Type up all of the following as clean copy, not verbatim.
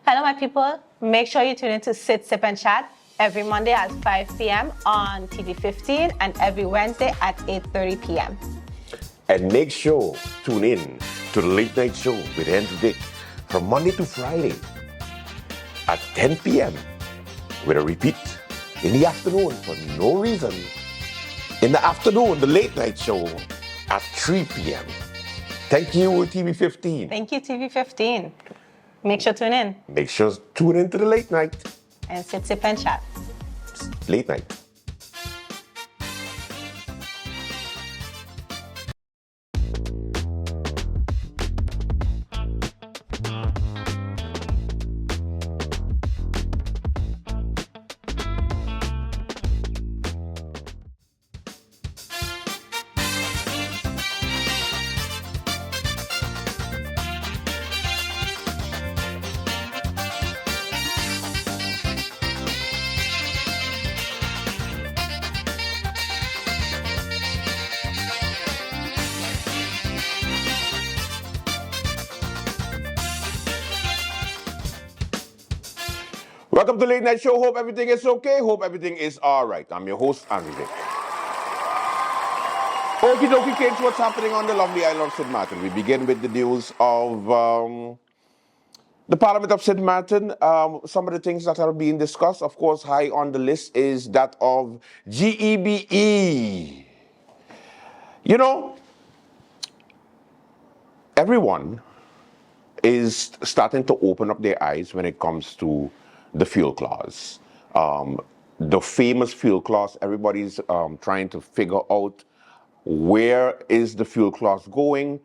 Hello, my people. Make sure you tune in to Sit, Sip, and Chat every Monday at 5 p.m. on TV 15 and every Wednesday at 8:30 p.m. And make sure tune in to the Late Night Show with Andrew Dick from Monday to Friday at 10 p.m. with a repeat in the afternoon for no reason. In the afternoon, the Late Night Show at 3 p.m. Thank you, TV 15. Thank you, TV 15. Make sure to tune in. Make sure to tune in to the Late Night. And Sit, Sip, and Chat. Late Night. Welcome to Late Night Show. Hope everything is okay. Hope everything is all right. I'm your host, Andrew Dick. Okie dokie, kids, what's happening on the lovely island of St. Martin? We begin with the news of the Parliament of St. Martin. Some of the things that are being discussed, of course, high on the list is that of GEBE. You know, everyone is starting to open up their eyes when it comes to the fuel clause. The famous fuel clause, everybody's trying to figure out where is the fuel clause going,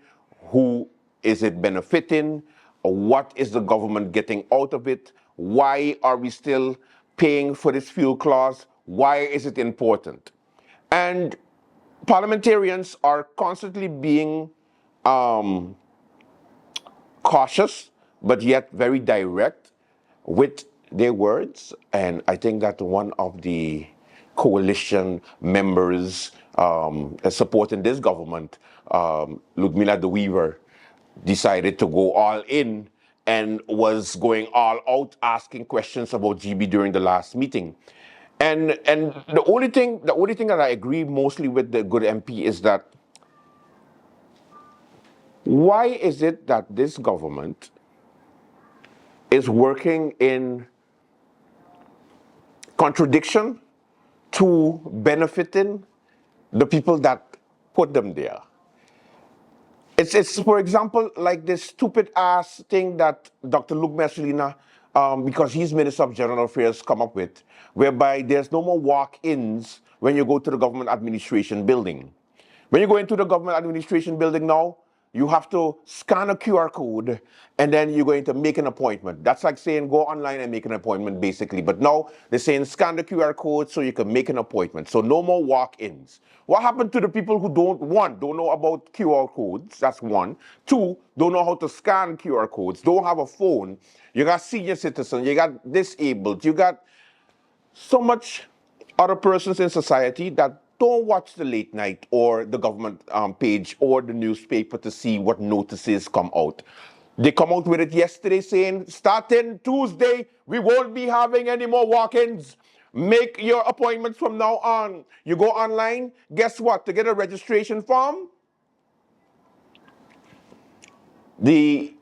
who is it benefiting, what is the government getting out of it, why are we still paying for this fuel clause, why is it important? And parliamentarians are constantly being cautious, but yet very direct with their words. And I think that one of the coalition members supporting this government, Ludmilla de Weaver, decided to go all in and was going all out asking questions about GB during the last meeting. And the only thing that I agree mostly with the good MP is that why is it that this government is working in contradiction to benefiting the people that put them there? It's for example, like this stupid ass thing that Dr. Luke Messalina, because he's Minister of General Affairs, come up with, whereby there's no more walk-ins when you go to the government administration building. When you go into the government administration building now, you have to scan a QR code and then you're going to make an appointment. That's like saying go online and make an appointment basically. But now they're saying scan the QR code so you can make an appointment. So no more walk-ins. What happened to the people who don't know about QR codes? That's one. Two, don't know how to scan QR codes, don't have a phone. You got senior citizens, you got disabled, you got so much other persons in society that don't watch the late night or the government page or the newspaper to see what notices come out. They come out with it yesterday saying, starting Tuesday, we won't be having any more walk-ins. Make your appointments from now on. You go online, guess what? To get a registration form, the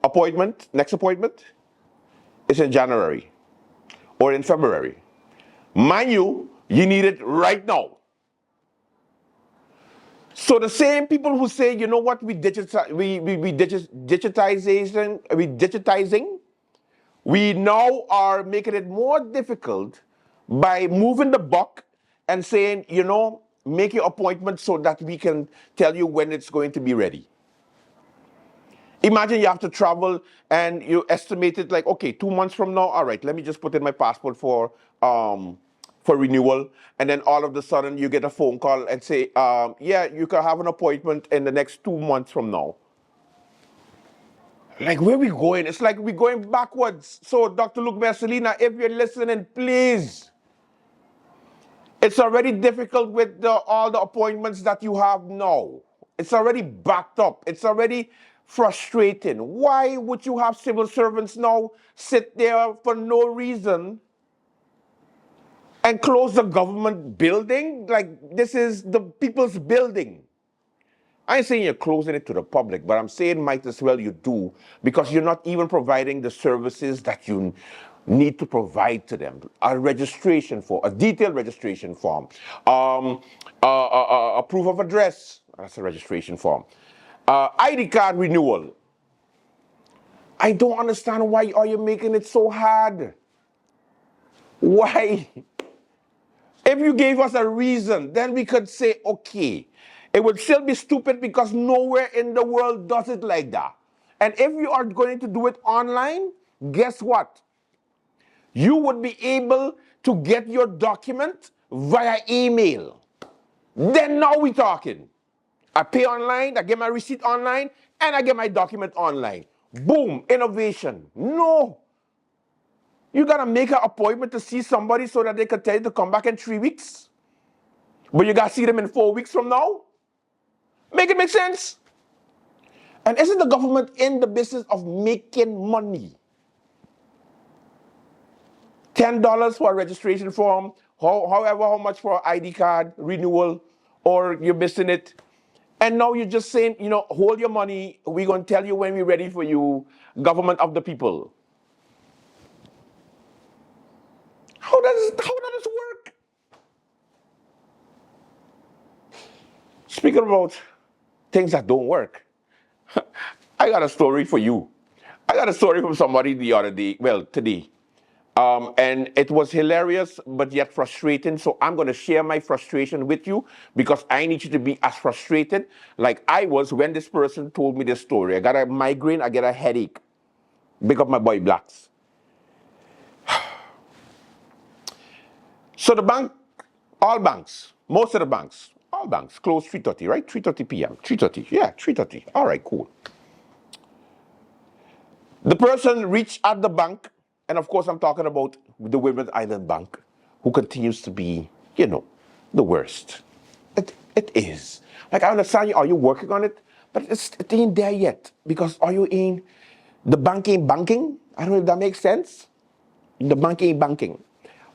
next appointment, is in January or in February. Mind you, you need it right now. So the same people who say, you know what, we digitizing, we now are making it more difficult by moving the buck and saying, you know, make your appointment so that we can tell you when it's going to be ready. Imagine you have to travel and you estimate it like, okay, 2 months from now, all right, let me just put in my passport for renewal, and then all of a sudden you get a phone call and say, yeah, you can have an appointment in the next 2 months from now. Like, where are we going? It's like we're going backwards. So, Dr. Luke Messalina, if you're listening, please. It's already difficult with all the appointments that you have now. It's already backed up. It's already frustrating. Why would you have civil servants now sit there for no reason and close the government building? Like, this is the people's building. I ain't saying you're closing it to the public, but I'm saying might as well you do, because you're not even providing the services that you need to provide to them. A registration form, a detailed registration form, a proof of address, that's a registration form, ID card renewal. I don't understand why are you making it so hard? Why? If you gave us a reason, then we could say, okay. It would still be stupid because nowhere in the world does it like that. And if you are going to do it online, guess what? You would be able to get your document via email. Then now we're talking. I pay online, I get my receipt online, and I get my document online. Boom, innovation. No. You gotta make an appointment to see somebody so that they can tell you to come back in 3 weeks. But you gotta see them in 4 weeks from now? Make it make sense? And isn't the government in the business of making money? $10 for a registration form, however how much for ID card renewal, or you're missing it. And now you're just saying, hold your money, we're going to tell you when we're ready for you, government of the people. How does this work? Speaking about things that don't work, I got a story for you. I got a story from somebody the other day, today. And it was hilarious, but yet frustrating. So I'm going to share my frustration with you because I need you to be as frustrated like I was when this person told me this story. I got a migraine, I get a headache. Big up my boy Blacks. So the bank, most of the banks, all banks close 3:30, right? 3:30 p.m. 3:30, yeah, 3:30. All right, cool. The person reached at the bank, and of course I'm talking about the Women's Island Bank, who continues to be, the worst. It is. Like, I understand you, are you working on it? But it ain't there yet, because the bank ain't banking? I don't know if that makes sense. The bank ain't banking.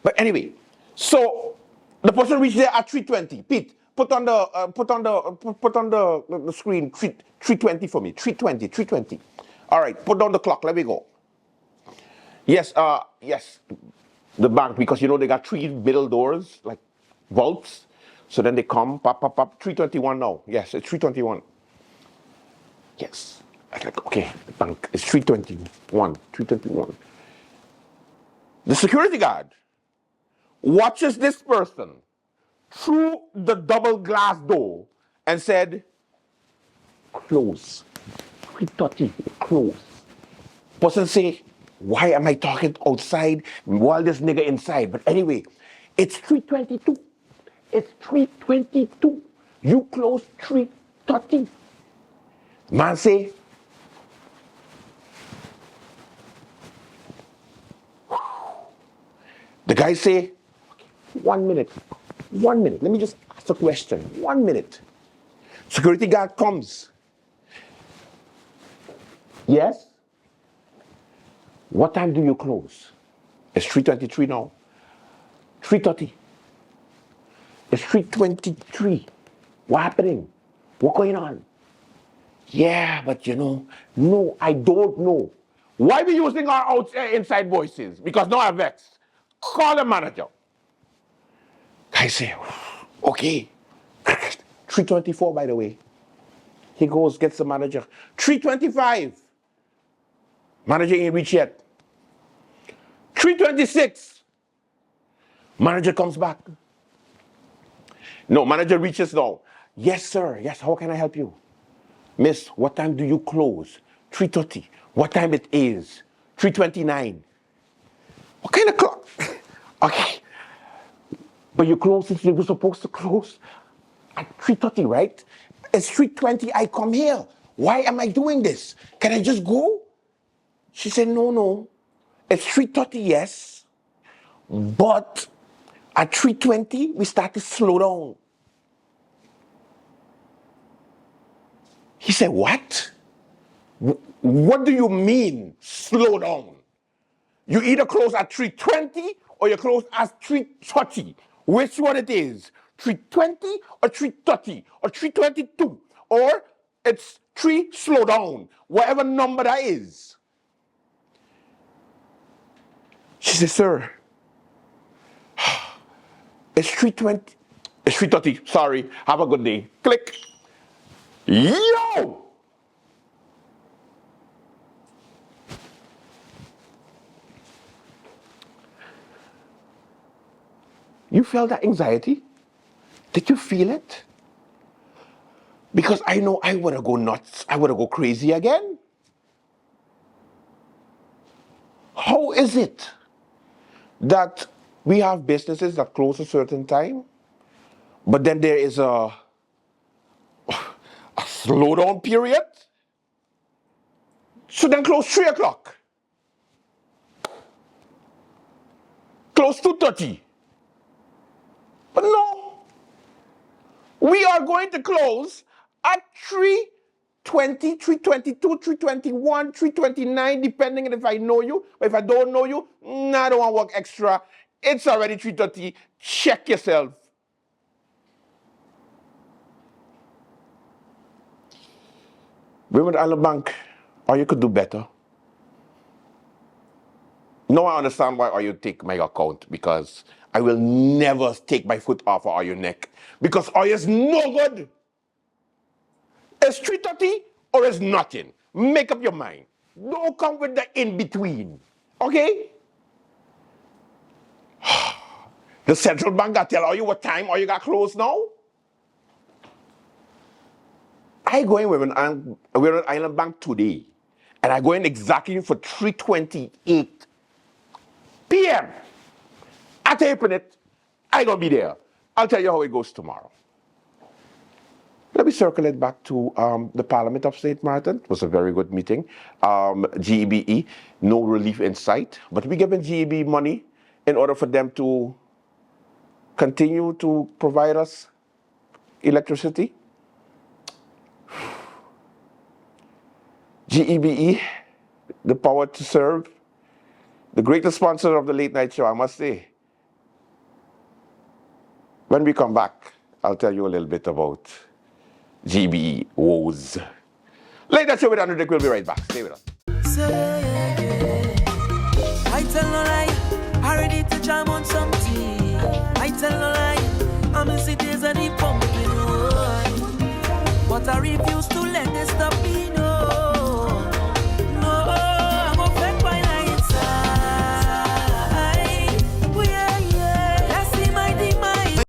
But anyway, so the person reached there at 3:20. Pete, put on the screen 3:20 for me. 3:20. All right, put down the clock. Let me go. Yes, yes. The bank, because they got 3 middle doors, like vaults. So then they come, pop. 3:21 now. Yes, it's 3:21. Yes. I was like, okay, the bank is 3:21. 3:21. The security guard watches this person through the double glass door and said, close. 3:30, close. Person say, why am I talking outside while this nigga inside? But anyway, it's 3:22. It's 3:22. You close 3:30. Man say, the guy say, 1 minute. Let me just ask a question. 1 minute. Security guard comes. Yes? What time do you close? It's 3:23 now. 3:30. It's 3:23. What happening? What going on? Yeah, but no, I don't know. Why we using our inside voices? Because now I'm vexed. Call the manager. I say, okay. 3:24, by the way. He goes, gets the manager. 3:25. Manager ain't reached yet. 3:26. Manager comes back. No, manager reaches now. Yes, sir. Yes, how can I help you? Miss, what time do you close? 3:30. What time it is? 3:29. What kind of clock? Okay. But you close since you were supposed to close at 3:30, right? It's 3:20. I come here. Why am I doing this? Can I just go? She said, no. It's 3:30, yes. But at 3:20, we start to slow down. He said, what? What do you mean, slow down? You either close at 3:20 or you close at 3:30. Which one it is? 3:20 or 3:30 or 3:22? Or it's 3 slow down, whatever number that is. She said, sir, it's 3:20. It's 3:30. Sorry. Have a good day. Click. Yo! You felt that anxiety? Did you feel it? Because I know I would have go nuts. I would have go crazy again. How is it that we have businesses that close a certain time, but then there is a slowdown period? So then close 3 o'clock. Close 2:30. But no, we are going to close at 3:20, 3:22, 3:21, 3:29, depending on if I know you. But if I don't know you, I don't want to work extra. It's already 3:30. Check yourself. Women Island Bank, or you could do better. No, I understand why you take my account, because I will never take my foot off of your neck, because oil is no good. It's 3:30 or it's nothing. Make up your mind. Don't come with the in-between. Okay? The central bank got tell you what time or you got closed now? I go in with an Island Bank today, and I go in exactly for 3:28 p.m. I open it, I gonna be there. I'll tell you how it goes tomorrow. Let me circle it back to the Parliament of St. Martin. It was a very good meeting. GEBE, no relief in sight, but we giving GEBE money in order for them to continue to provide us electricity. GEBE, the power to serve, the greatest sponsor of the late night show, I must say. When we come back, I'll tell you a little bit about GEBE woes. Late night show with Andrew Dick. We'll be right back. Stay with us. I tell no lie, I ready to jam on something. I tell no lie, I'm in cities and the pumping road. But I refuse to let this stop me, no. No, I'm a fake while I inside. Oh, yeah, yeah. Let's see my demise.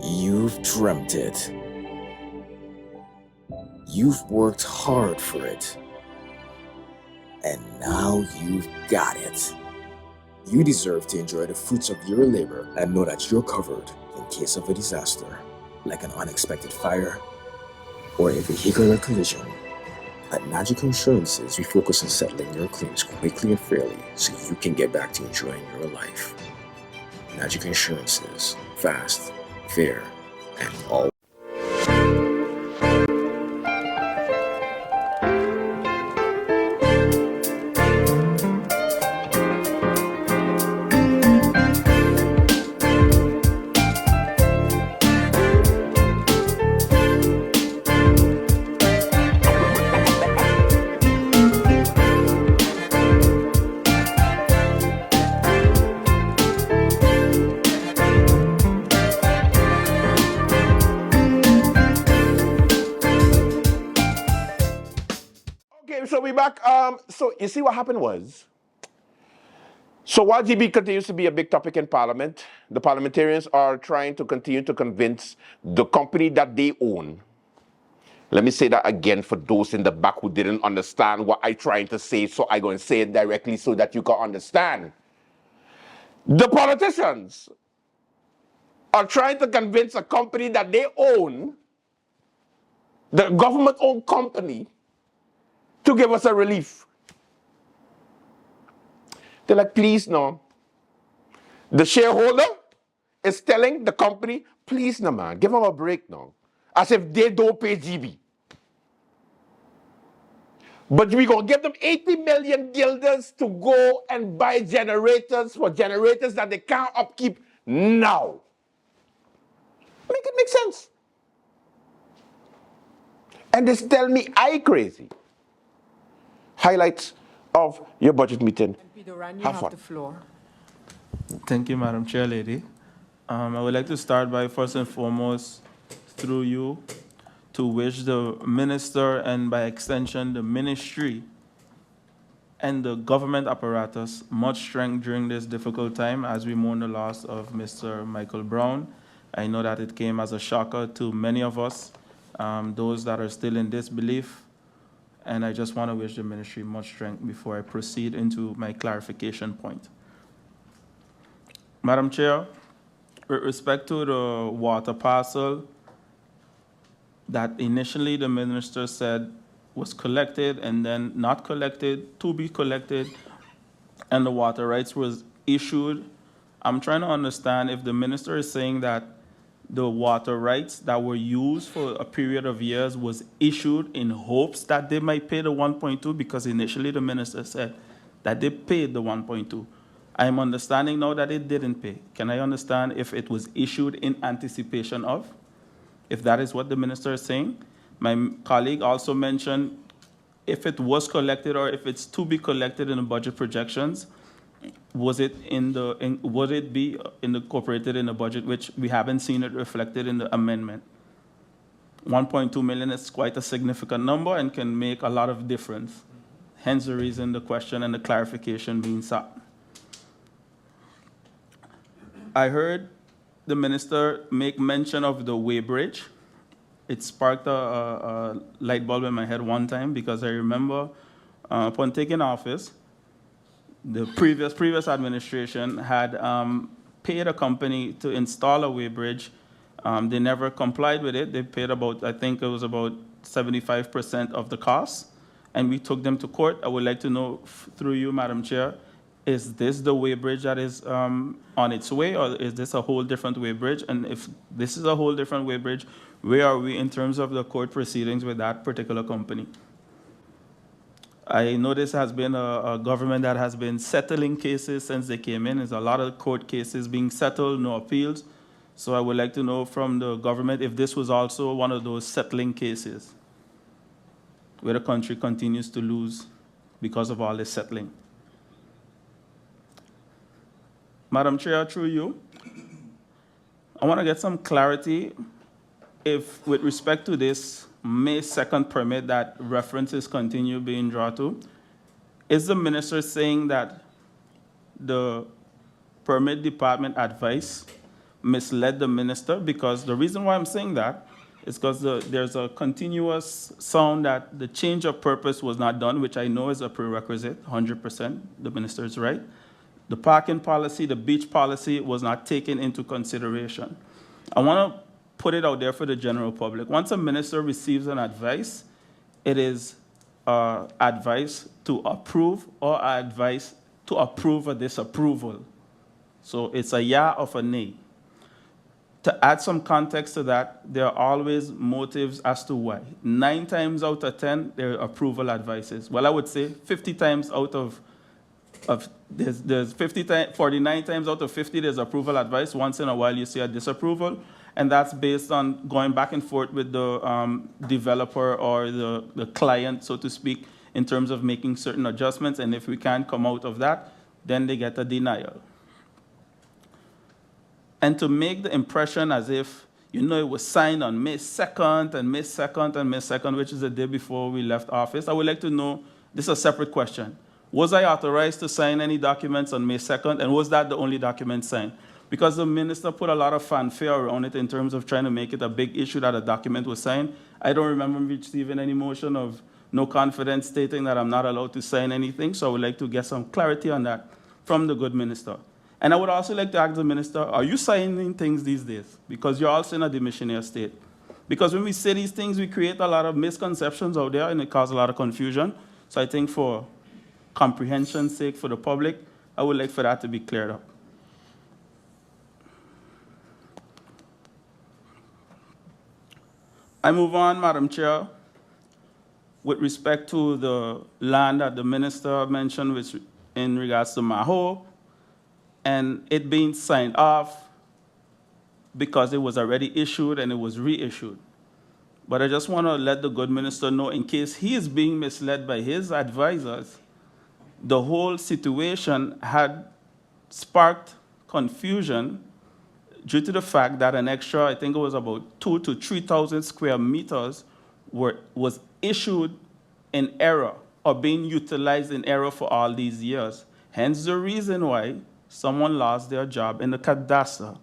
You've dreamt it. You've worked hard for it. And now you've got it. You deserve to enjoy the fruits of your labor and know that you're covered in case of a disaster, like an unexpected fire or a vehicular collision. At Magical Insurances, we focus on settling your claims quickly and fairly so you can get back to enjoying your life. Magical Insurances, fast, fair, and all. fact, so you see what happened was, so while GEBE continues to be a big topic in Parliament, the parliamentarians are trying to continue to convince the company that they own. Let me say that again for those in the back who didn't understand what I'm trying to say, so I'm going to say it directly so that you can understand. The politicians are trying to convince a company that they own, the government-owned company, to give us a relief. They're like, please no. The shareholder is telling the company, please no man, give them a break now. As if they don't pay GEBE. But we're going to give them 80 million guilders to go and buy generators for generators that they can't upkeep now. Make it make sense. And they tell me I crazy. Highlights of your budget meeting. Have fun. The floor. Thank you, Madam Chair Lady. I would like to start by first and foremost, through you, to wish the minister and by extension the ministry and the government apparatus much strength during this difficult time as we mourn the loss of Mr. Michael Brown. I know that it came as a shocker to many of us, those that are still in disbelief, and I just want to wish the ministry much strength before I proceed into my clarification point. Madam Chair, with respect to the water parcel that initially the minister said was collected and then not collected, to be collected, and the water rights was issued, I'm trying to understand if the minister is saying that the water rights that were used for a period of years was issued in hopes that they might pay the 1.2, because initially the minister said that they paid the 1.2. I'm understanding now that it didn't pay. Can I understand if it was issued in anticipation of? If that is what the minister is saying. My colleague also mentioned if it was collected or if it's to be collected in the budget projections, would it be incorporated in the budget, which we haven't seen it reflected in the amendment. 1.2 million is quite a significant number and can make a lot of difference. Hence the reason the question and the clarification being sought. I heard the minister make mention of the weighbridge. It sparked a light bulb in my head one time, because I remember upon taking office, the previous administration had paid a company to install a weighbridge. They never complied with it. They paid about, I think it was about 75% of the cost, and we took them to court. I would like to know through you, Madam Chair, is this the weighbridge that is on its way, or is this a whole different weighbridge? And if this is a whole different weighbridge, where are we in terms of the court proceedings with that particular company? I know this has been a government that has been settling cases since they came in. There's a lot of court cases being settled, no appeals. So I would like to know from the government if this was also one of those settling cases where the country continues to lose because of all this settling. Madam Chair, through you, I want to get some clarity if, with respect to this May 2nd permit that references continue being drawn to, is the minister saying that the permit department advice misled the minister? Because the reason why I'm saying that is because there's a continuous sound that the change of purpose was not done, which I know is a prerequisite, 100%, the minister is right. The parking policy, the beach policy was not taken into consideration. I want to put it out there for the general public. Once a minister receives an advice, it is advice to approve or advice to approve a disapproval. So it's a yeah or a nay. To add some context to that, there are always motives as to why. 9 times out of 10, there are approval advices. Well, I would say 50 times out of there's 49 times out of 50, there's approval advice. Once in a while, you see a disapproval. And that's based on going back and forth with the developer or the client, so to speak, in terms of making certain adjustments. And if we can't come out of that, then they get a denial. And to make the impression as if, you know, it was signed on May 2nd and May 2nd and May 2nd, which is the day before we left office, I would like to know This is a separate question. Was I authorized to sign any documents on May 2nd, and was that the only document signed? Because the minister put a lot of fanfare around it in terms of trying to make it a big issue that a document was signed. I don't remember receiving any motion of no confidence stating that I'm not allowed to sign anything, so I would like to get some clarity on that from the good minister. And I would also like to ask the minister, are you signing things these days? Because you're also in a demissionaire state. Because when we say these things, we create a lot of misconceptions out there, and it causes a lot of confusion. So I think for comprehension's sake for the public, I would like for that to be cleared up. I move on, Madam Chair, with respect to the land that the minister mentioned which in regards to Maho, and it being signed off because it was already issued and it was reissued. But I just want to let the good minister know, in case he is being misled by his advisors, the whole situation had sparked confusion due to the fact that an extra, I think it was about 2,000 to 3,000 square meters was issued in error or being utilized in error for all these years. Hence the reason why someone lost their job in the cadastre.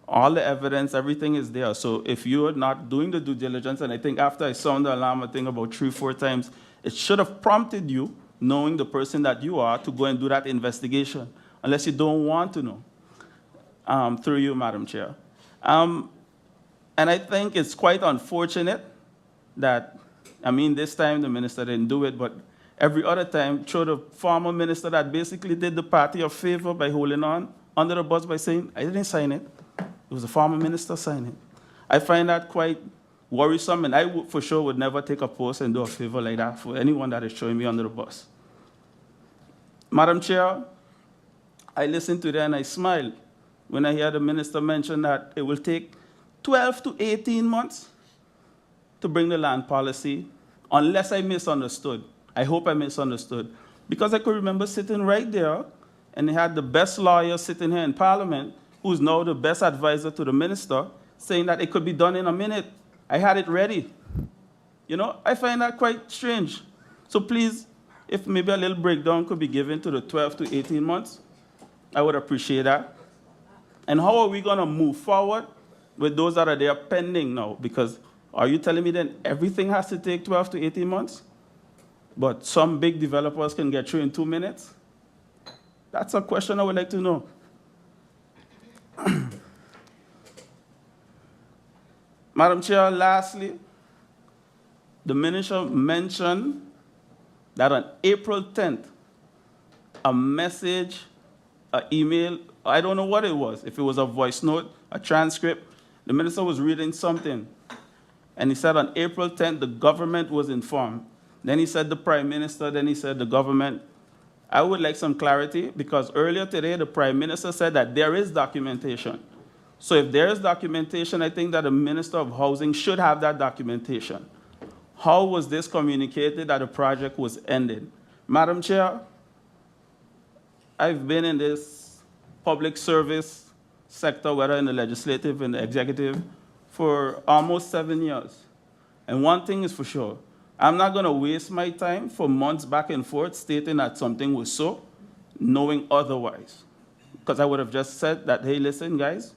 All the evidence, everything is there. So if you're not doing the due diligence, and I think after I sound the alarm, I think about 3 or 4 times, it should have prompted you, knowing the person that you are, to go and do that investigation, unless you don't want to know. Through you, Madam Chair. And I think it's quite unfortunate that, I mean, this time the minister didn't do it, but every other time, through the former minister that basically did the party a favor by holding on under the bus by saying, I didn't sign it. It was the former minister signing it. I find that quite worrisome, and I for sure would never take a post and do a favor like that for anyone that is showing me under the bus. Madam Chair, I listened to that and I smiled when I hear the minister mention that it will take 12 to 18 months to bring the land policy, unless I misunderstood. I hope I misunderstood. Because I could remember sitting right there, and they had the best lawyer sitting here in Parliament, who's now the best advisor to the minister, saying that it could be done in a minute. I had it ready. You know, I find that quite strange. So please, if maybe a little breakdown could be given to the 12 to 18 months, I would appreciate that. And how are we going to move forward with those that are there pending now? Because are you telling me then everything has to take 12 to 18 months? But some big developers can get through in 2 minutes? That's a question I would like to know. Madam Chair, lastly, the minister mentioned that on April 10th, a message, an email, I don't know what it was, if it was a voice note, a transcript, the minister was reading something. And he said on April 10th, the government was informed. Then he said the Prime Minister, then he said the government. I would like some clarity, because earlier today, the Prime Minister said that there is documentation. So if there is documentation, I think that the Minister of Housing should have that documentation. How was this communicated that the project was ended? Madam Chair, I've been in this public service sector, whether in the legislative and the executive, for almost 7 years. And one thing is for sure, I'm not going to waste my time for months back and forth stating that something was so, knowing otherwise. Because I would have just said that, hey, listen, guys,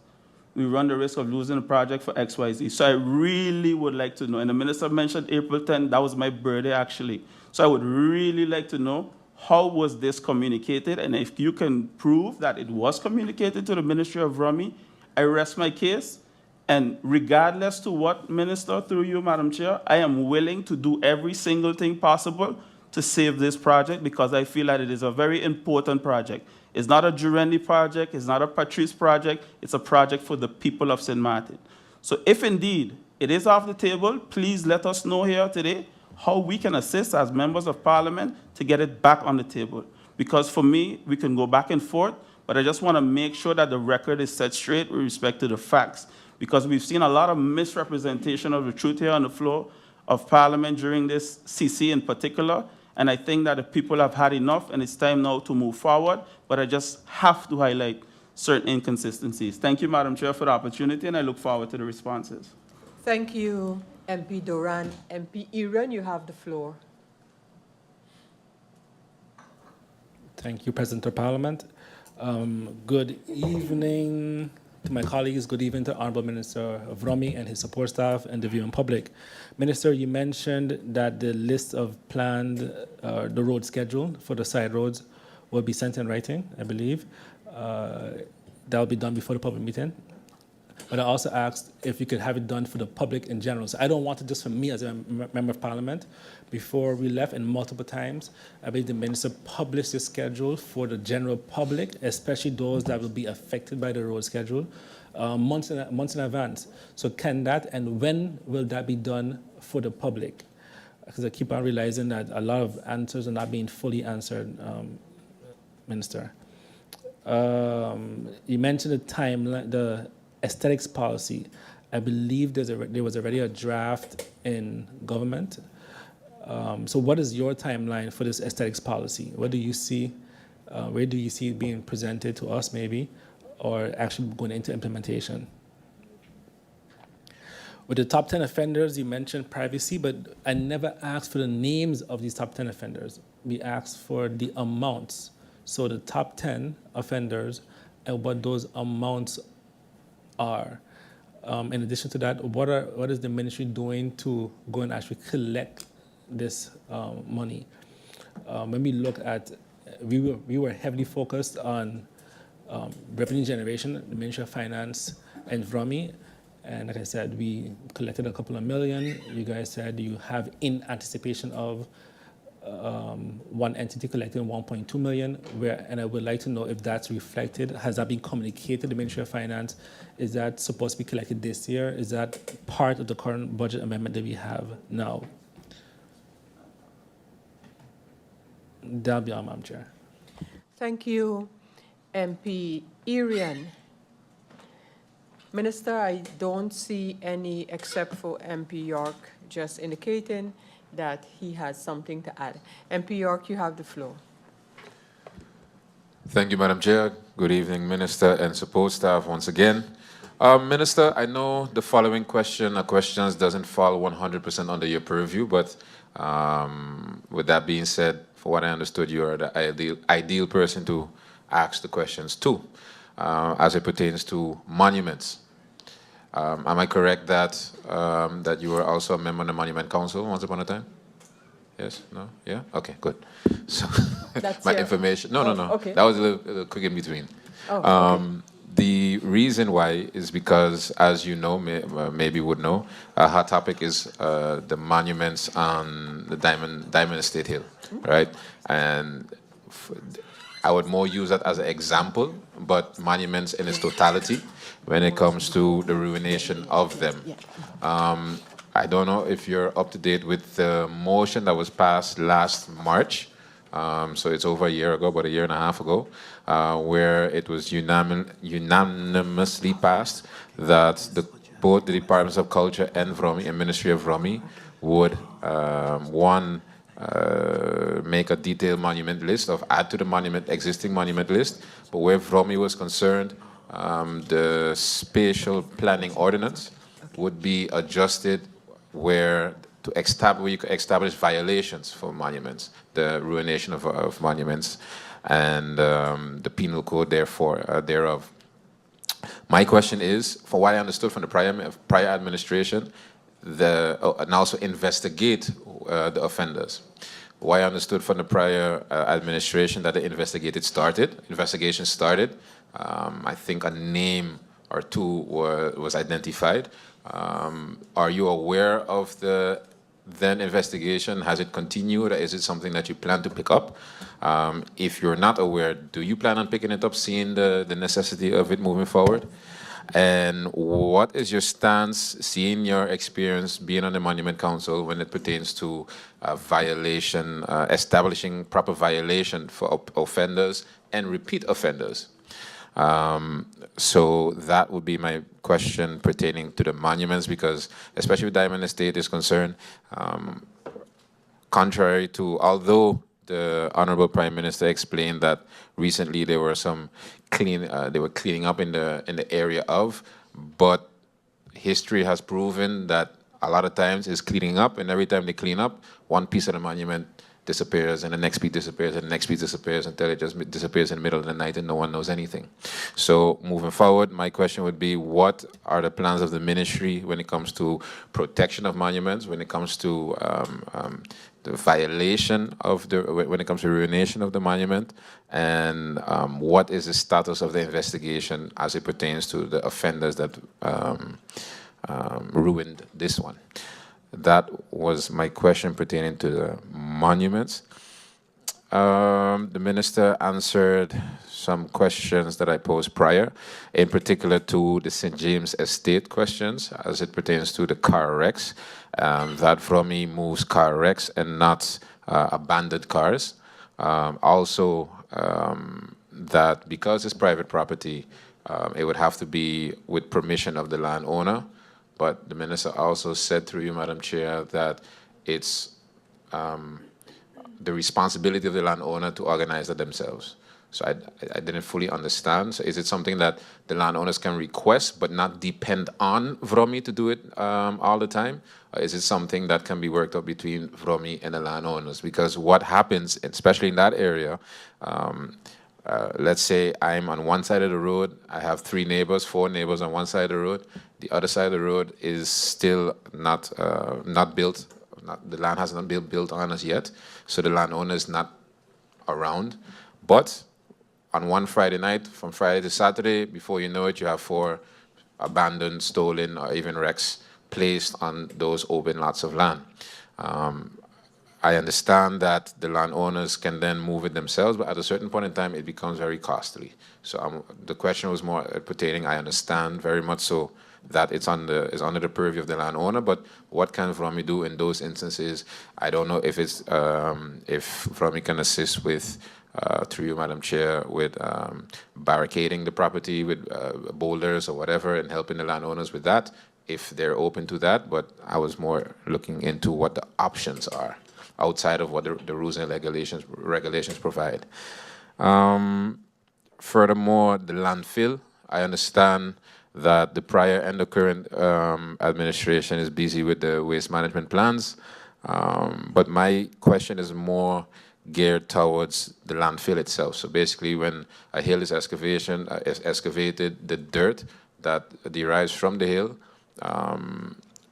we run the risk of losing the project for XYZ. So I really would like to know, and the minister mentioned April 10th, that was my birthday actually. So I would really like to know, how was this communicated? And if you can prove that it was communicated to the Ministry of Rummy, I rest my case. And regardless to what minister, through you, Madam Chair, I am willing to do every single thing possible to save this project, because I feel that it is a very important project. It's not a Jurendi project, it's not a Patrice project, it's a project for the people of St. Martin. So if indeed it is off the table, please let us know here today how we can assist as members of Parliament to get it back on the table. Because for me, we can go back and forth, but I just want to make sure that the record is set straight with respect to the facts. Because we've seen a lot of misrepresentation of the truth here on the floor of Parliament during this CC in particular, and I think that the people have had enough, and it's time now to move forward, but I just have to highlight certain inconsistencies. Thank you, Madam Chair, for the opportunity, and I look forward to the responses. Thank you, MP Doran. MP Iran, you have the floor. Thank you, President of Parliament. Good evening to my colleagues. Good evening to Honorable Minister Vromi and his support staff and the viewing public. Minister, you mentioned that the list of planned, the road schedule for the side roads will be sent in writing, I believe. That will be done before the public meeting. But I also asked if you could have it done for the public in general. So I don't want it just for me as a member of Parliament. Before we left, and multiple times, I believe the minister published the schedule for the general public, especially those that will be affected by the road schedule, months in advance. So can that, and when will that be done for the public? Because I keep on realizing that a lot of answers are not being fully answered, Minister. You mentioned the timeline, the aesthetics policy. I believe there was already a draft in government. So what is your timeline for this aesthetics policy? What do you see, where do you see it being presented to us maybe, or actually going into implementation? With the top 10 offenders, you mentioned privacy, but I never asked for the names of these top 10 offenders. We asked for the amounts. So the top 10 offenders and what those amounts are. In addition to that, what is the ministry doing to go and actually collect this money? When we look at, we were heavily focused on revenue generation, the Ministry of Finance and Vromi, and like I said, we collected a couple of million. You guys said you have in anticipation of one entity collecting 1.2 million, and I would like to know if that's reflected. Has that been communicated to the Ministry of Finance? Is that supposed to be collected this year? Is that part of the current budget amendment that we have now? That'll be all, Madam Chair. Thank you, MP Irian. Minister, I don't see any except for MP York just indicating that he has something to add. MP York, you have the floor. Thank you, Madam Chair. Good evening, Minister and support staff once again. Minister, I know the following questions doesn't fall 100% under your purview, but with that being said, for what I understood, you are the ideal person to ask the questions to, as it pertains to monuments. Am I correct that that you were also a member of the Monument Council once upon a time? Yes? No? Yeah? Okay, good. So That's my information. No. Okay. That was a little quick in between. Oh, okay. The reason why is because, as you know, maybe would know, a hot topic is the monuments on the Diamond Estate Hill, right? And I would more use that as an example, but monuments in its totality when it comes to the ruination of them. I don't know if you're up to date with the motion that was passed last March. So it's over a year ago, about a year and a half ago, where it was unanimously passed that both the Departments of Culture and Vromi and Ministry of Vromi would, make a detailed monument list, or add to the existing monument list. But where Vromi was concerned, the spatial planning ordinance would be adjusted where you could establish violations for monuments, the ruination of monuments, and the penal code thereof. My question is, for what I understood from the prior administration, and also investigate the offenders. What I understood from the prior administration that the investigation started. I think a name or two was identified. Are you aware of the then investigation? Has it continued, or is it something that you plan to pick up? If you're not aware, do you plan on picking it up, seeing the necessity of it moving forward? And what is your stance, seeing your experience being on the Monument Council, when it pertains to violation, establishing proper violation for offenders and repeat offenders? So that would be my question pertaining to the monuments, because especially with Diamond Estate is concerned, contrary to, although the Honorable Prime Minister explained that recently there were some they were cleaning up in the area of, but history has proven that a lot of times it's cleaning up, and every time they clean up, one piece of the monument disappears, and the next piece disappears, and the next piece disappears until it just disappears in the middle of the night and no one knows anything. So moving forward, my question would be, what are the plans of the ministry when it comes to protection of monuments, when it comes to the violation of when it comes to ruination of the monument, and what is the status of the investigation as it pertains to the offenders that ruined this one? That was my question pertaining to the monuments. The minister answered some questions that I posed prior, in particular to the St. James Estate questions as it pertains to the car wrecks, that Vromi moves car wrecks and not abandoned cars. Also, that because it's private property, it would have to be with permission of the landowner. But the minister also said through you, Madam Chair, that it's the responsibility of the landowner to organize it themselves. So I didn't fully understand. So is it something that the landowners can request but not depend on Vromi to do it all the time? Or is it something that can be worked out between Vromi and the landowners? Because what happens, especially in that area, let's say I'm on one side of the road, I have 4 neighbors on one side of the road. The other side of the road is still not built. The land has not been built on as yet, so the landowner is not around. But on one Friday night, from Friday to Saturday, before you know it, you have 4 abandoned, stolen, or even wrecks placed on those open lots of land. I understand that the landowners can then move it themselves, but at a certain point in time, it becomes very costly. So the question was more pertaining, I understand very much so that it's under the purview of the landowner, but what can Vromi do in those instances? I don't know if it's if Vromi can assist with, through you, Madam Chair, with barricading the property with boulders or whatever, and helping the landowners with that, if they're open to that. But I was more looking into what the options are outside of what the rules and regulations provide. Furthermore, the landfill, I understand that the prior and the current administration is busy with the waste management plans. But my question is more geared towards the landfill itself. So basically, when a hill is excavated, the dirt that derives from the hill,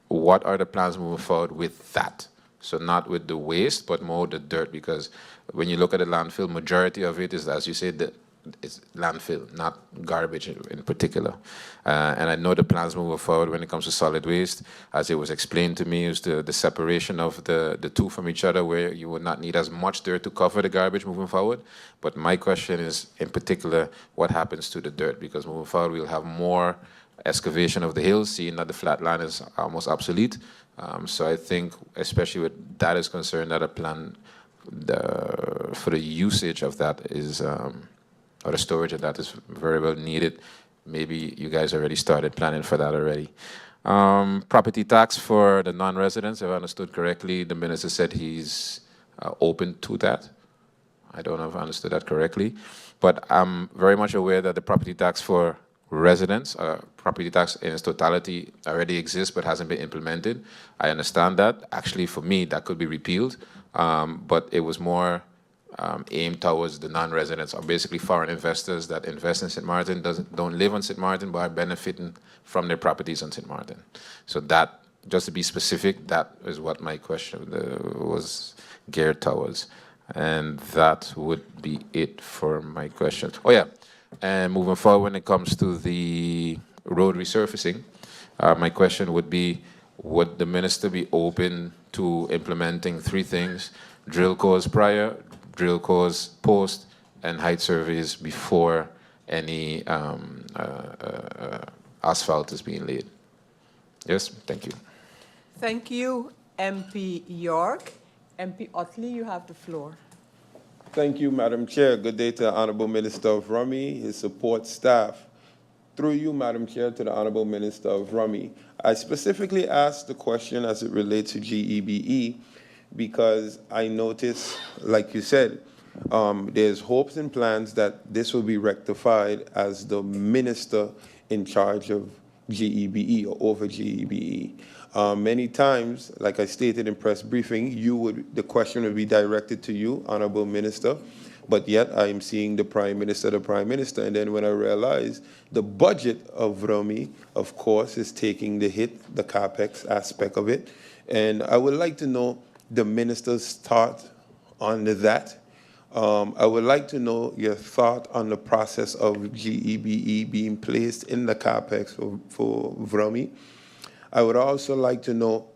what are the plans moving forward with that? So not with the waste, but more the dirt, because when you look at the landfill, majority of it is, as you said, it's landfill, not garbage in particular. And I know the plans moving forward when it comes to solid waste, as it was explained to me, is the separation of the two from each other, where you would not need as much dirt to cover the garbage moving forward. But my question is, in particular, what happens to the dirt? Because moving forward, we'll have more excavation of the hills, seeing that the flat land is almost obsolete. So I think, especially with that is concerned, that a plan for the usage of that is, or the storage of that is very well needed. Maybe you guys already started planning for that already. Property tax for the non-residents, if I understood correctly, the minister said he's open to that. I don't know if I understood that correctly. But I'm very much aware that the property tax for residents, property tax in its totality already exists but hasn't been implemented. I understand that. Actually, for me, that could be repealed. But it was more aimed towards the non-residents, or basically foreign investors that invest in St. Martin, don't live on St. Martin, but are benefiting from their properties on St. Martin. So that, just to be specific, that is what my question was geared towards. And that would be it for my question. Oh yeah, and moving forward when it comes to the road resurfacing, my question would be, would the minister be open to implementing 3 things: drill cores prior, drill cores post, and height surveys before any asphalt is being laid? Yes, thank you. Thank you, MP York. MP Otley, you have the floor. Thank you, Madam Chair. Good day to the Honorable Minister of Vromi, his support staff. Through you, Madam Chair, to the Honorable Minister of Vromi. I specifically asked the question as it relates to GEBE because I noticed, like you said, there's hopes and plans that this will be rectified as the minister in charge of GEBE or over GEBE. Many times, like I stated in press briefing, the question would be directed to you, Honorable Minister, but yet I am seeing the Prime Minister, and then when I realize the budget of VROMI, of course, is taking the hit, the CAPEX aspect of it, and I would like to know the Minister's thought on that. I would like to know your thought on the process of GEBE being placed in the CAPEX for VROMI. I would also like to know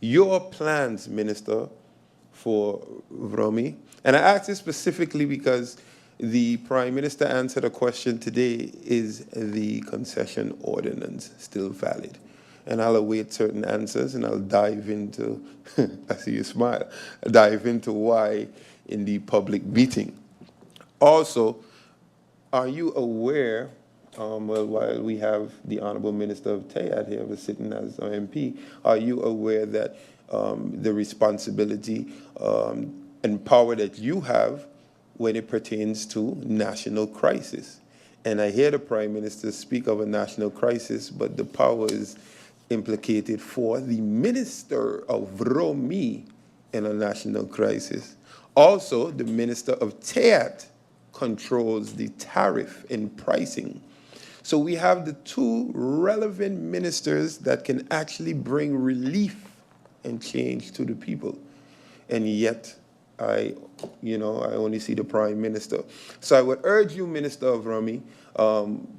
your plans, Minister, for VROMI. And I ask this specifically because the Prime Minister answered a question today, is the concession ordinance still valid? And I'll await certain answers and I'll dive into, I see you smile, dive into why in the public meeting. Also, are you aware, well, while we have the Honorable Minister of TEAD here sitting as an MP, are you aware that the responsibility and power that you have when it pertains to national crisis? And I hear the Prime Minister speak of a national crisis, but the power is implicated for the Minister of VROMI in a national crisis. Also, the Minister of TEAD controls the tariff and pricing. So we have the two relevant ministers that can actually bring relief and change to the people. And yet, I only see the Prime Minister. So I would urge you, Minister of VROMI,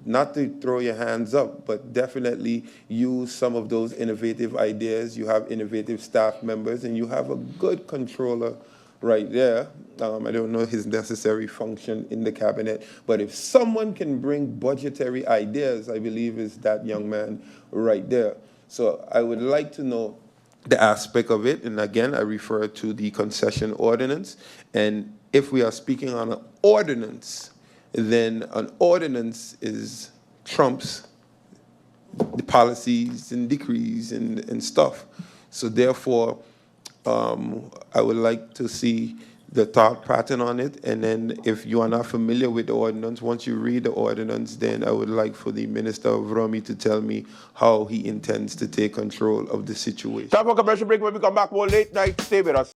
not to throw your hands up, but definitely use some of those innovative ideas. You have innovative staff members, and you have a good controller right there. I don't know his necessary function in the cabinet, but if someone can bring budgetary ideas, I believe is that young man right there. So I would like to know the aspect of it, and again, I refer to the concession ordinance. And if we are speaking on an ordinance, then an ordinance is trumps the policies and decrees and stuff. So therefore, I would like to see the thought pattern on it. And then if you are not familiar with the ordinance, once you read the ordinance, then I would like for the Minister of VROMI to tell me how he intends to take control of the situation. Time for a commercial break. When we come back, more late night. Stay with us.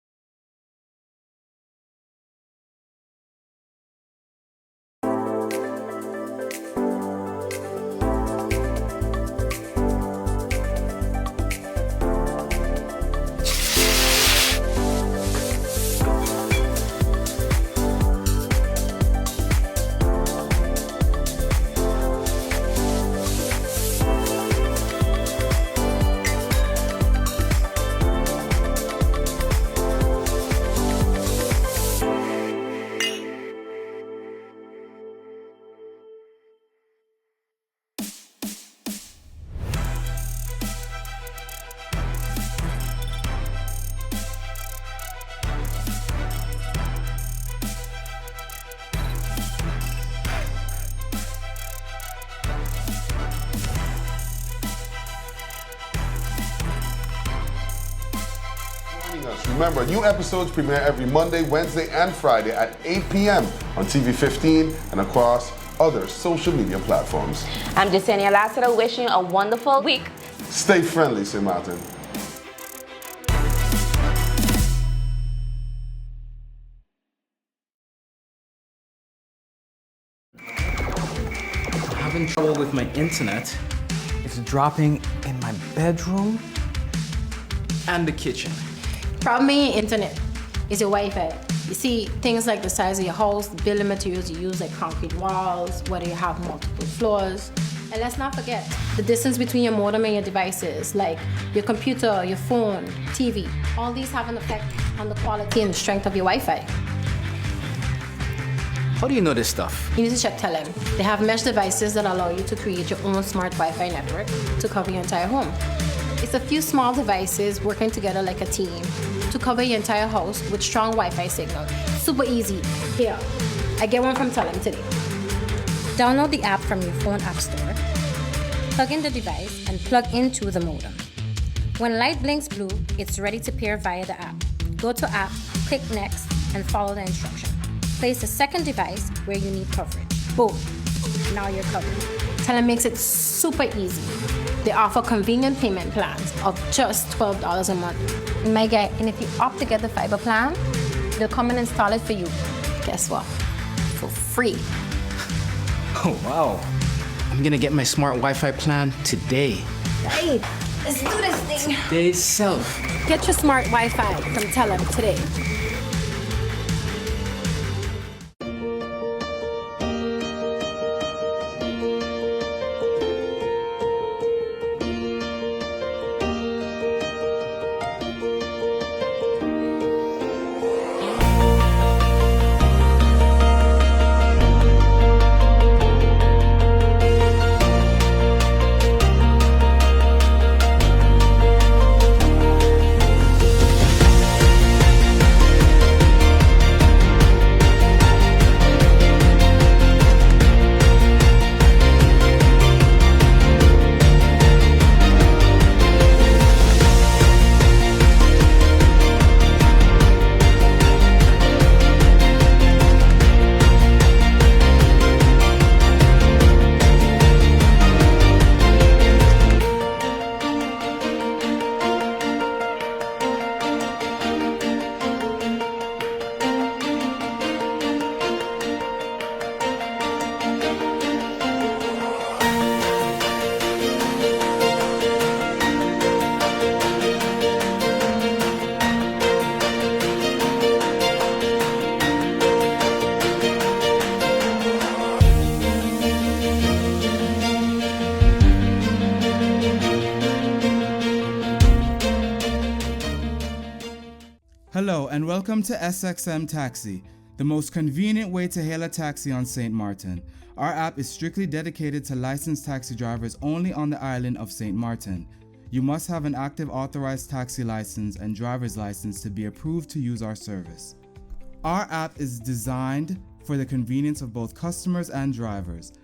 Remember, new episodes premiere every Monday, Wednesday, and Friday at 8 p.m. on TV 15 and across other social media platforms. I'm Jasenia Lassiter, wishing you a wonderful week. Stay friendly, St. Martin. I'm having trouble with my internet. It's dropping in my bedroom and the kitchen. Problem in your internet is your Wi-Fi. You see, things like the size of your house, the building materials you use, like concrete walls, whether you have multiple floors. And let's not forget the distance between your modem and your devices, like your computer, your phone, TV. All these have an effect on the quality and the strength of your Wi-Fi. How do you know this stuff? You need to check Telem. They have mesh devices that allow you to create your own smart Wi-Fi network to cover your entire home. It's a few small devices working together like a team to cover your entire house with strong Wi-Fi signal. Super easy. Here, I get one from Telem today. Download the app from your phone app store, plug in the device, and plug into the modem. When light blinks blue, it's ready to pair via the app. Go to app, click next, and follow the instruction. Place the second device where you need coverage. Boom, now you're covered. Tell makes it super easy. They offer convenient payment plans of just $12 a month. And my guy, and if you opt to get the fiber plan, they'll come and install it for you. Guess what? For free. Oh, wow. I'm gonna get my smart Wi-Fi plan today. Hey, let's do this thing. Day self. Get your smart Wi-Fi from Telem today. Hello and welcome to SXM Taxi, the most convenient way to hail a taxi on St. Martin. Our app is strictly dedicated to licensed taxi drivers only on the island of St. Martin. You must have an active authorized taxi license and driver's license to be approved to use our service. Our app is designed for the convenience of both customers and drivers.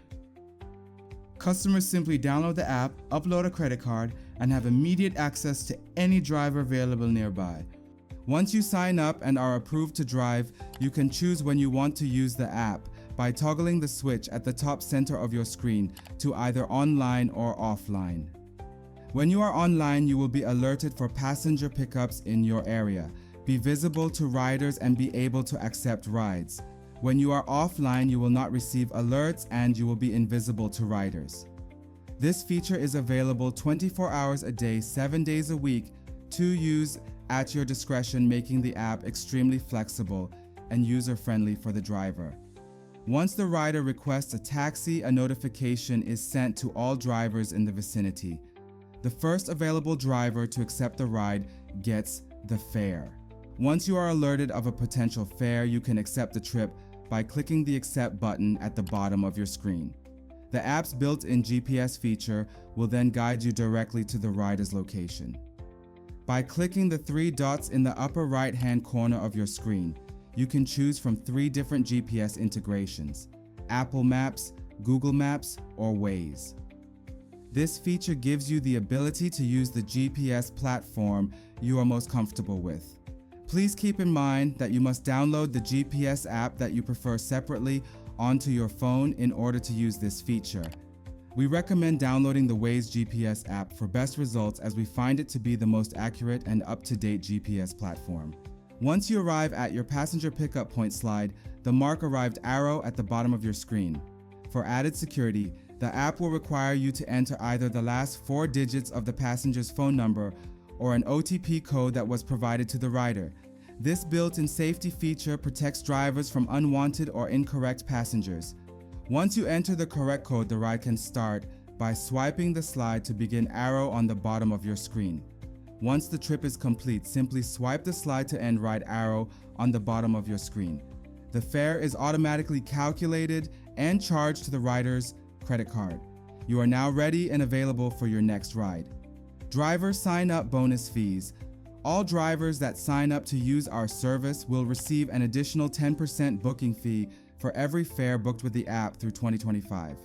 Customers simply download the app, upload a credit card, and have immediate access to any driver available nearby. Once you sign up and are approved to drive, you can choose when you want to use the app by toggling the switch at the top center of your screen to either online or offline. When you are online, you will be alerted for passenger pickups in your area, be visible to riders, and be able to accept rides. When you are offline, you will not receive alerts and you will be invisible to riders. This feature is available 24 hours a day, 7 days a week to use at your discretion, making the app extremely flexible and user-friendly for the driver. Once the rider requests a taxi, a notification is sent to all drivers in the vicinity. The first available driver to accept the ride gets the fare. Once you are alerted of a potential fare, you can accept the trip by clicking the Accept button at the bottom of your screen. The app's built-in GPS feature will then guide you directly to the rider's location. By clicking the 3 dots in the upper right-hand corner of your screen, you can choose from 3 different GPS integrations: Apple Maps, Google Maps, or Waze. This feature gives you the ability to use the GPS platform you are most comfortable with. Please keep in mind that you must download the GPS app that you prefer separately onto your phone in order to use this feature. We recommend downloading the Waze GPS app for best results, as we find it to be the most accurate and up-to-date GPS platform. Once you arrive at your passenger pickup point, slide the Mark Arrived arrow at the bottom of your screen. For added security, the app will require you to enter either the last 4 digits of the passenger's phone number or an OTP code that was provided to the rider. This built-in safety feature protects drivers from unwanted or incorrect passengers. Once you enter the correct code, the ride can start by swiping the slide to begin arrow on the bottom of your screen. Once the trip is complete, simply swipe the slide to end ride arrow on the bottom of your screen. The fare is automatically calculated and charged to the rider's credit card. You are now ready and available for your next ride. Driver sign-up bonus fees. All drivers that sign up to use our service will receive an additional 10% booking fee for every fare booked with the app through 2025.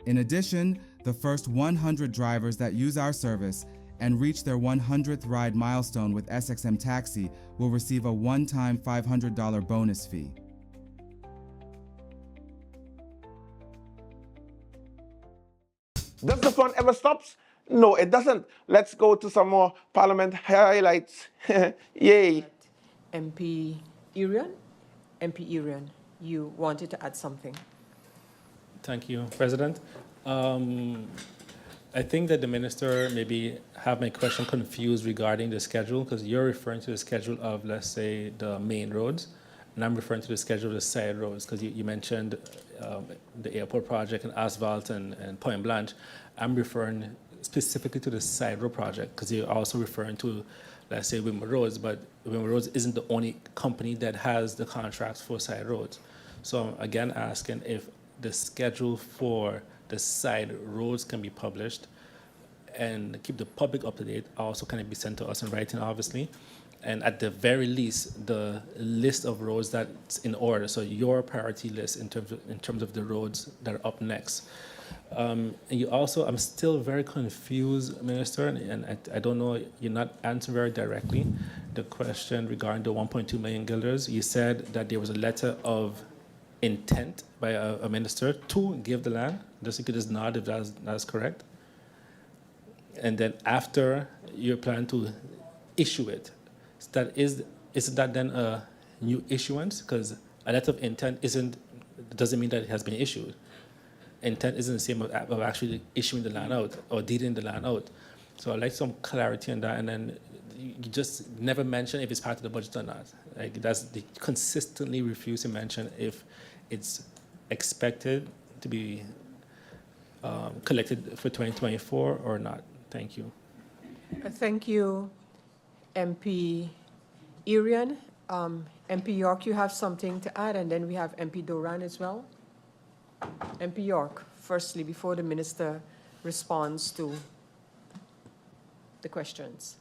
In addition, the first 100 drivers that use our service and reach their 100th ride milestone with SXM Taxi will receive a one-time $500 bonus fee. Does the fun ever stop? No, it doesn't. Let's go to some more Parliament highlights. Yay. MP Irian? MP Irian, you wanted to add something. Thank you, President. I think that the minister maybe have my question confused regarding the schedule, because you're referring to the schedule of, let's say, the main roads, and I'm referring to the schedule of the side roads, because you mentioned the airport project and asphalt and Point Blanche. I'm referring specifically to the side road project, because you're also referring to, let's say, Wimmer Roads, but Wimmer Roads isn't the only company that has the contracts for side roads. So I'm again asking if the schedule for the side roads can be published and keep the public up to date. Also, can it be sent to us in writing, obviously? And at the very least, the list of roads that's in order. So your priority list in terms of the roads that are up next. And you also, I'm still very confused, Minister, and I don't know, you're not answering very directly the question regarding the 1.2 million guilders. You said that there was a letter of intent by a minister to give the land. Just you could just nod if that's correct. And then after you plan to issue it, isn't that then a new issuance? Because a letter of intent doesn't mean that it has been issued. Intent isn't the same of actually issuing the land out or deeding the land out. So I'd like some clarity on that. And then you just never mention if it's part of the budget or not. Like they consistently refuse to mention if it's expected to be collected for 2024 or not. Thank you. Thank you, MP Irian. MP York, you have something to add, and then we have MP Doran as well. MP York, firstly, before the minister responds to the questions.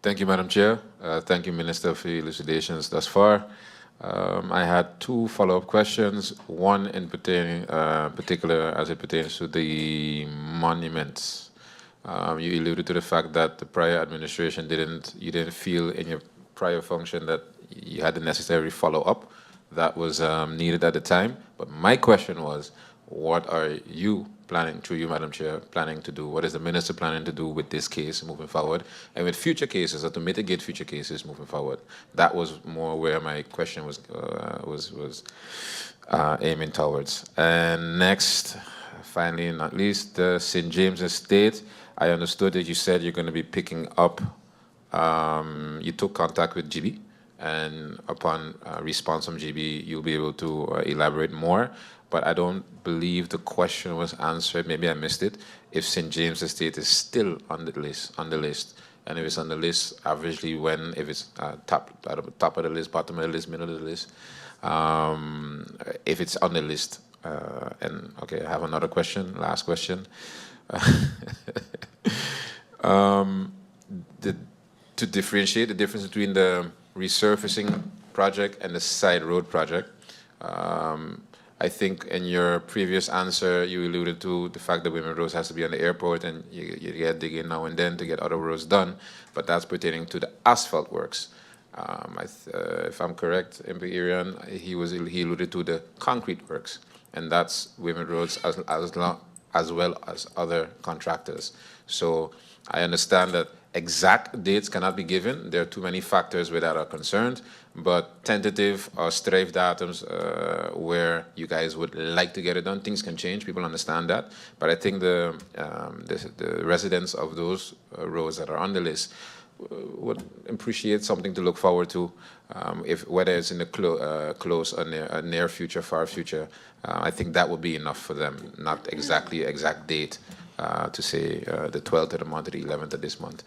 Thank you, Madam Chair. Thank you, Minister, for your elucidations thus far. I had two follow-up questions. One in particular as it pertains to the monuments. You alluded to the fact that the prior administration you didn't feel in your prior function that you had the necessary follow-up that was needed at the time. But my question was, what are you planning, through you, Madam Chair, planning to do? What is the minister planning to do with this case moving forward, and with future cases, or to mitigate future cases moving forward? That was more where my question was aiming towards. And next, finally, and not least, the St. James Estate. I understood that you said you're going to be picking up. You took contact with GEBE, and upon response from GEBE, you'll be able to elaborate more. But I don't believe the question was answered. Maybe I missed it. If St. James Estate is still on the list, and if it's on the list, averagely when? If it's top of the list, bottom of the list, middle of the list. If it's on the list, and okay, I have another question. Last question. To differentiate the difference between the resurfacing project and the side road project. I think in your previous answer, you alluded to the fact that Wimmer Roads has to be on the airport, and you get digging now and then to get other roads done, but that's pertaining to the asphalt works. If I'm correct, MP Irian, he alluded to the concrete works, and that's Wimmer Roads as well as other contractors. So I understand that exact dates cannot be given. There are too many factors where that are concerned, but tentative or strafe datums where you guys would like to get it done. Things can change, people understand that, but I think the residents of those roads that are on the list would appreciate something to look forward to, whether it's in the close or near future, far future. I think that would be enough for them, not exactly exact date to say the 12th of the month or the 11th of this month.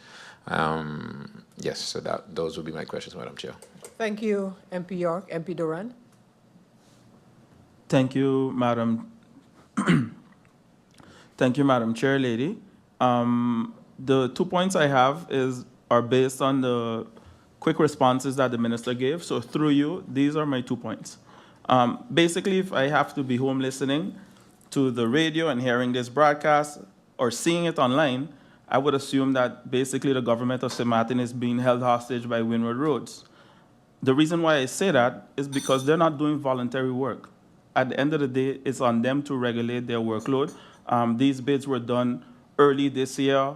Yes, so those would be my questions, Madam Chair. Thank you, MP York. MP Doran. Thank you, Madam. Thank you, Madam Chair Lady. The 2 points I have are based on the quick responses that the minister gave. So through you, these are my 2 points. Basically, if I have to be home listening to the radio and hearing this broadcast or seeing it online, I would assume that basically the government of St. Martin is being held hostage by Windward Roads. The reason why I say that is because they're not doing voluntary work. At the end of the day, it's on them to regulate their workload. These bids were done early this year.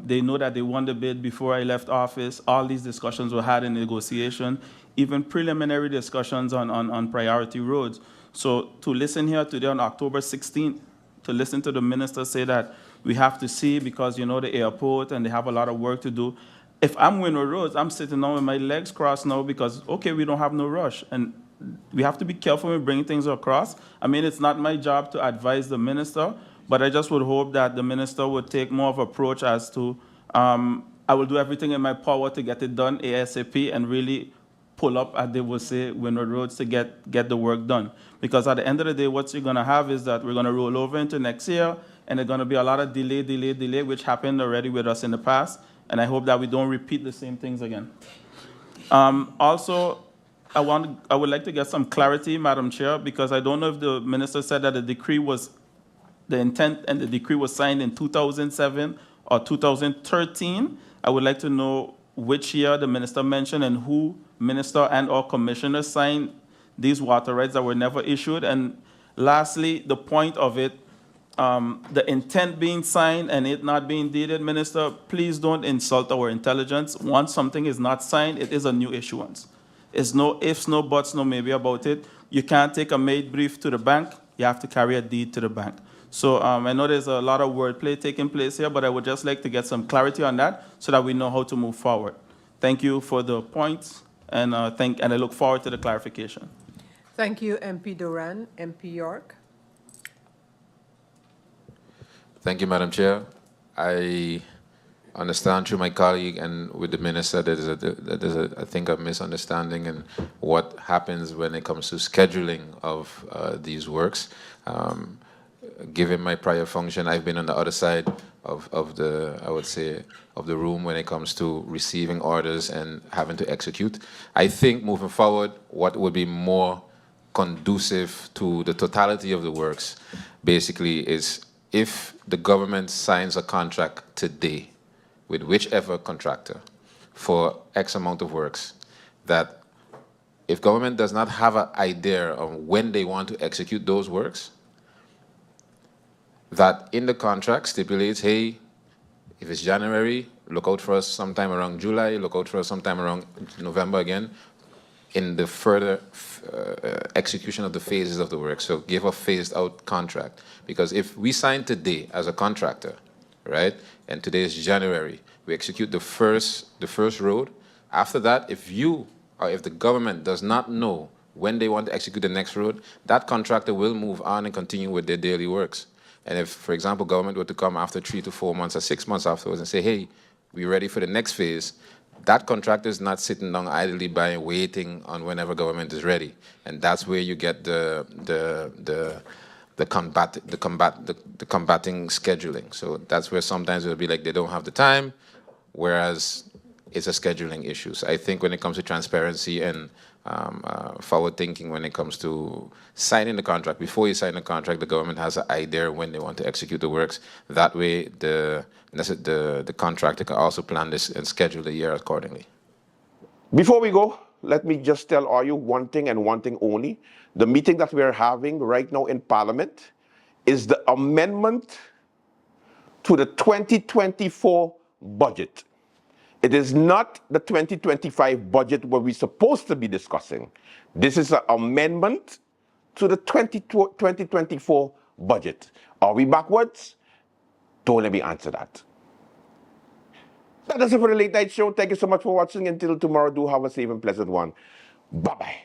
They know that they won the bid before I left office. All these discussions were had in negotiation, even preliminary discussions on priority roads. So to listen here today on October 16th, to listen to the minister say that we have to see because, you know, the airport and they have a lot of work to do. If I'm Winter Roads, I'm sitting down with my legs crossed now because, okay, we don't have no rush. And we have to be careful when bringing things across. I mean, it's not my job to advise the minister, but I just would hope that the minister would take more of an approach as to, I will do everything in my power to get it done ASAP and really pull up, as they will say, Winter Roads to get the work done. Because at the end of the day, what you're going to have is that we're going to roll over into next year, and there's going to be a lot of delay, which happened already with us in the past. And I hope that we don't repeat the same things again. Also, I would like to get some clarity, Madam Chair, because I don't know if the minister said that the intent and the decree was signed in 2007 or 2013. I would like to know which year the minister mentioned and who minister and or commissioner signed these water rights that were never issued. And lastly, the point of it, the intent being signed and it not being deeded, Minister, please don't insult our intelligence. Once something is not signed, it is a new issuance. It's no ifs, no buts, no maybe about it. You can't take a made brief to the bank. You have to carry a deed to the bank. So I know there's a lot of wordplay taking place here, but I would just like to get some clarity on that so that we know how to move forward. Thank you for the points, and I look forward to the clarification. Thank you, MP Duran. MP York. Thank you, Madam Chair. I understand through my colleague and with the minister that there's I think, a misunderstanding in what happens when it comes to scheduling of these works. Given my prior function, I've been on the other side of the, I would say, of the room when it comes to receiving orders and having to execute. I think moving forward, what would be more conducive to the totality of the works, basically, is if the government signs a contract today with whichever contractor for X amount of works, that if government does not have an idea on when they want to execute those works, that in the contract stipulates, hey, if it's January, look out for us sometime around July, look out for us sometime around November again, in the further execution of the phases of the work. So give a phased out contract. Because if we sign today as a contractor, right, and today is January, we execute the first road. After that, if you or if the government does not know when they want to execute the next road, that contractor will move on and continue with their daily works. And if, for example, government were to come after 3 to 4 months or 6 months afterwards and say, hey, we're ready for the next phase, that contractor is not sitting down idly by waiting on whenever government is ready. And that's where you get the combating scheduling. So that's where sometimes it'll be like they don't have the time, whereas it's a scheduling issue. So I think when it comes to transparency and forward thinking when it comes to signing the contract, before you sign the contract, the government has an idea when they want to execute the works. That way, the contractor can also plan this and schedule the year accordingly. Before we go, let me just tell all you one thing and one thing only. The meeting that we're having right now in Parliament is the amendment to the 2024 budget. It is not the 2025 budget what we're supposed to be discussing. This is an amendment to the 2024 budget. Are we backwards? Don't let me answer that. That does it for the Late Night Show. Thank you so much for watching. Until tomorrow, do have a safe and pleasant one. Bye-bye.